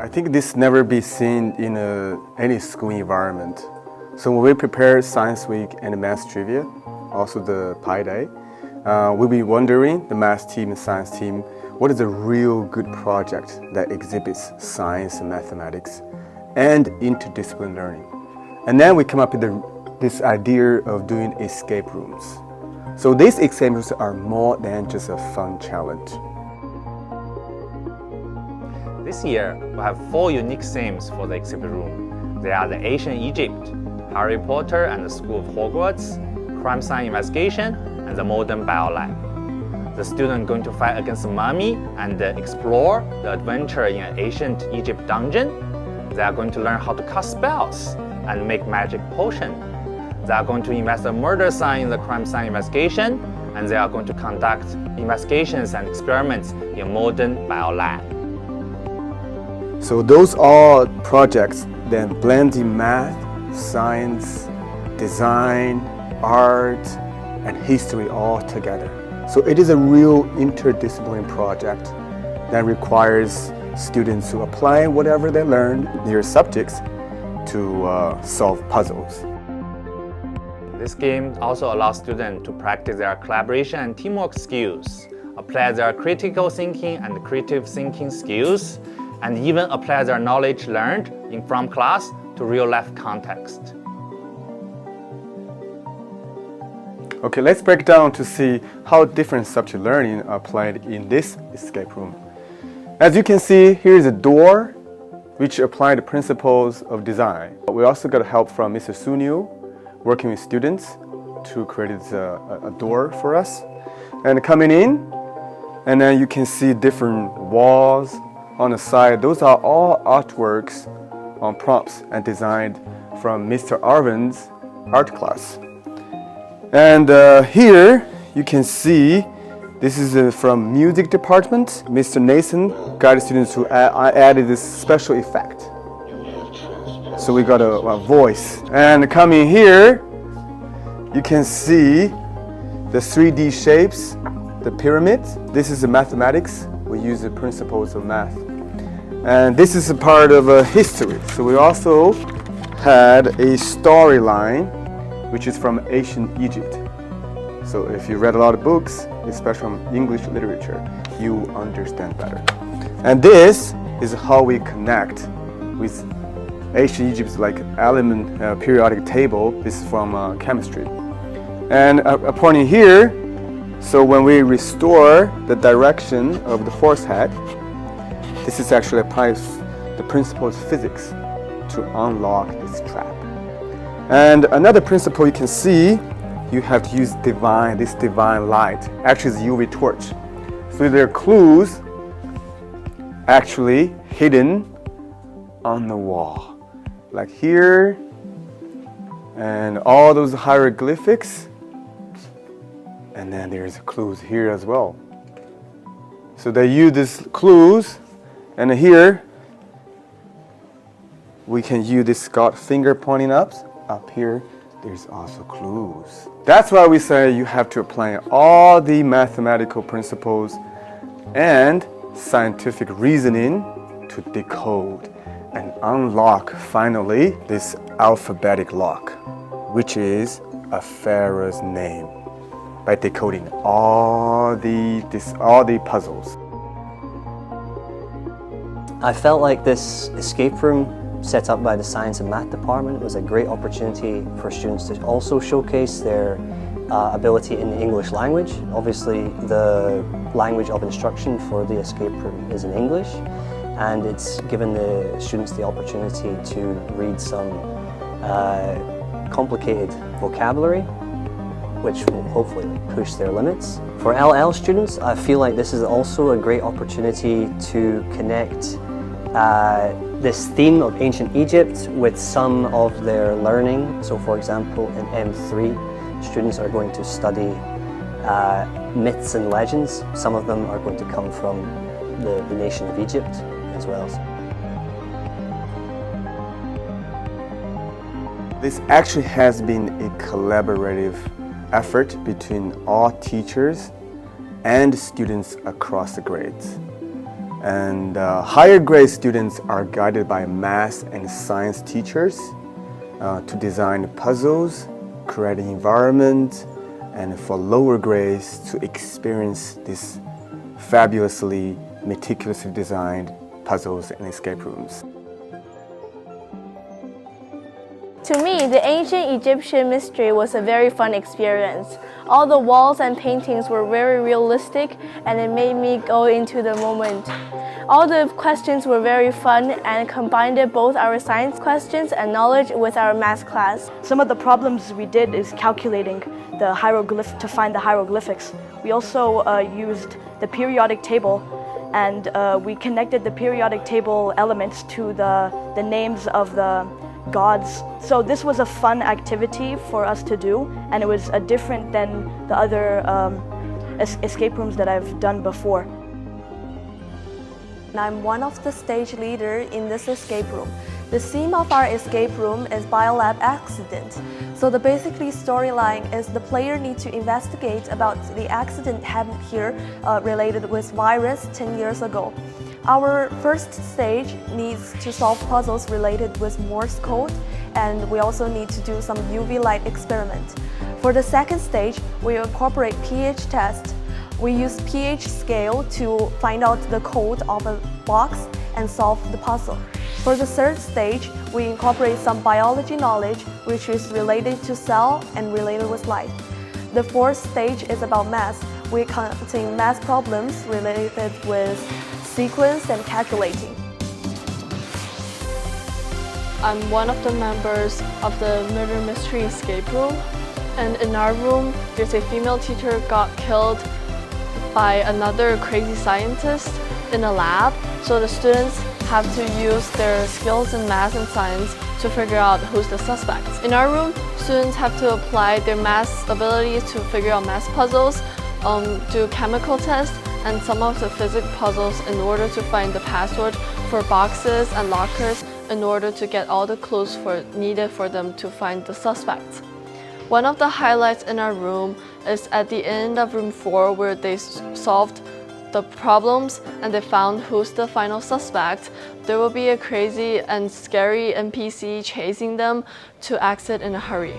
I think this never be seen in any school environment. So when we prepare Science Week and the Math Trivia, also the Pi Day, we'll be wondering, the math team and science team, what is a real good project that exhibits science and mathematics and interdisciplinary learning. And then we come up with this idea of doing escape rooms. So these escape rooms are more than just a fun challenge. This year, we have 4 unique themes for the exhibit room. They are the ancient Egypt, Harry Potter and the School of Hogwarts, crime scene investigation, and the modern biolab. The students are going to fight against the mummy and explore the adventure in an ancient Egypt dungeon. They are going to learn how to cast spells and make magic potions. They are going to invest a murder scene in the crime scene investigation, and they are going to conduct investigations and experiments in modern biolab. So those are projects that blend in math, science, design, art, and history all together. So it is a real interdisciplinary project that requires students to apply whatever they learn in their subjects to solve puzzles. This game also allows students to practice their collaboration and teamwork skills, apply their critical thinking and creative thinking skills, and even apply their knowledge learned from class to real-life context. Okay, let's break down to see how different subject learning are applied in this escape room. As you can see, here is a door which apply the principles of design. We also got help from Mr. Sunil, working with students to create a door for us. And coming in, and then you can see different walls on the side. Those are all artworks on prompts and designed from Mr. Arvind's art class. And here you can see this is from music department. Mr. Nathan guided students to added this special effect. So we got a voice. And coming here, you can see the 3D shapes, the pyramid. This is the mathematics. We use the principles of math. And this is a part of history. So we also had a storyline, which is from ancient Egypt. So if you read a lot of books, especially from English literature, you understand better. And this is how we connect with ancient Egypt's like element periodic table. This is from chemistry. And pointing here, so when we restore the direction of the force head, this is actually applies the principles of physics to unlock this trap. And another principle you can see, you have to use this divine light. Actually, it's UV torch. So there are clues actually hidden on the wall, like here, and all those hieroglyphics. And then there's clues here as well. So they use these clues, and here we can use this Scott finger pointing up. Up here, there's also clues. That's why we say you have to apply all the mathematical principles and scientific reasoning to decode and unlock finally this alphabetic lock, which is a pharaoh's name, by decoding all the puzzles. I felt like this escape room set up by the Science and Math Department was a great opportunity for students to also showcase their ability in the English language. Obviously, the language of instruction for the escape room is in English, and it's given the students the opportunity to read some complicated vocabulary, which will hopefully push their limits. For LL students, I feel like this is also a great opportunity to connect this theme of ancient Egypt with some of their learning. So for example, in M3, students are going to study myths and legends. Some of them are going to come from the nation of Egypt as well. This actually has been a collaborative effort between all teachers and students across the grades. And higher grade students are guided by math and science teachers to design puzzles, create an environment, and for lower grades to experience this fabulously, meticulously designed puzzles and escape rooms. To me, the ancient Egyptian mystery was a very fun experience. All the walls and paintings were very realistic and it made me go into the moment. All the questions were very fun and combined both our science questions and knowledge with our math class. Some of the problems we did is calculating the hieroglyph to find the hieroglyphics. We also used the periodic table and we connected the periodic table elements to the names of the gods. So this was a fun activity for us to do, and it was different than the other escape rooms that I've done before. I'm one of the stage leaders in this escape room. The theme of our escape room is Biolab Accident. So the basically storyline is the player needs to investigate about the accident happened here related with virus 10 years ago. Our first stage needs to solve puzzles related with Morse code, and we also need to do some UV light experiment. For the second stage, we incorporate pH test. We use pH scale to find out the code of a box and solve the puzzle. For the third stage, we incorporate some biology knowledge which is related to cell and related with life. The fourth stage is about math. We counting math problems related with sequence and calculating. I'm one of the members of the Murder Mystery Escape Room, and in our room there's a female teacher got killed by another crazy scientist in a lab, so the students have to use their skills in math and science to figure out who's the suspect. In our room, students have to apply their math abilities to figure out math puzzles, do chemical tests, and some of the physics puzzles in order to find the password for boxes and lockers in order to get all the clues needed for them to find the suspect. One of the highlights in our room is at the end of room 4 where they solved the problems and they found who's the final suspect. There will be a crazy and scary NPC chasing them to exit in a hurry.